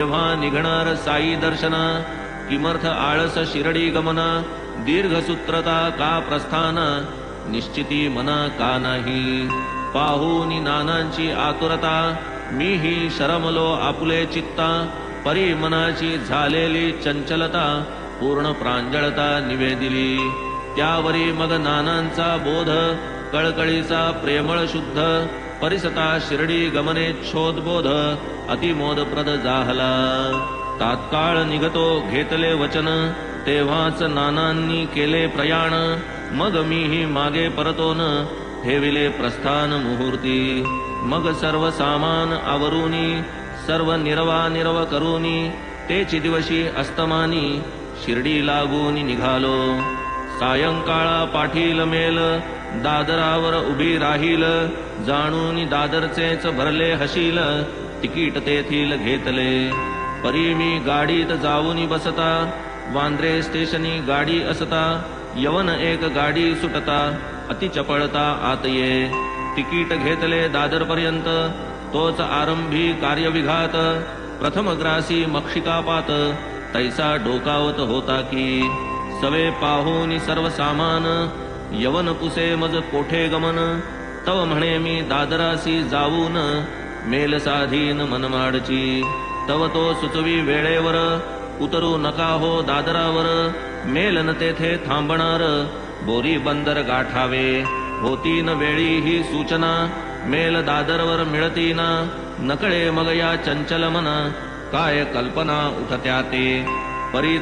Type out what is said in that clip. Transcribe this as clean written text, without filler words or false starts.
तेव्हा निघणार साई दर्शन, किमर्थ आळस शिरडी गमन, दीर्घ सूत्रता का प्रस्थान, निश्चिती मना का नाही. पाहूनी नानांची आतुरता, मीही शरमलो आपुले चित्ता. परी मनाची झालेली चंचलता, पूर्ण प्रांजळता निवेदिली. त्यावरी मग नानांचा बोध, कळकळीचा प्रेमळ शुद्ध. परिसता शिर्डी गमनेच्छोदबोध, अतिमोदप्रद जाहला. तात्काळ निघतो घेतले वचन, तेव्हाच नानांनी केले प्रयाण. मग मीही मागे परतोन, ठेविले प्रस्थान मुहूर्ती. मग सर्व सामान आवरूनी, सर्व निरवा करूनी. तेची दिवशी अस्तमानी, शिर्डी लागून निघालो. सायंकाळा पाठील मेल, दादरावर उभी राहील. जाणून दादरचेच भरले हशील, तिकीट तेथील घेतले. परी मी गाडीत जाऊन बसता, वांद्रे स्टेशनी गाडी असता. यवन एक गाडी सुटता, अति चपळता आत ये. तिकीट घेतले दादरपर्यंत, तोच आरंभी कार्यविघात. प्रथम ग्रासी मक्षिकापात, तैसा डोकावत होता की. सवे पाहून सर्व सामान, यवन पुसे मज कोठे गमन. तव म्हणे मी दादरासी जाऊन, मेल साधीन मनमाडची. तव तो सुचवी वेळेवर, उतरू नका हो दादरावर. मेल न तेथे थांबणार, बोरी बंदर गाठावे. होतीन वेळी ही सूचना, मेल दादरवर मिळतीना. नकळे मग या चंचल मन, काय कल्पना उठत्या ते. परी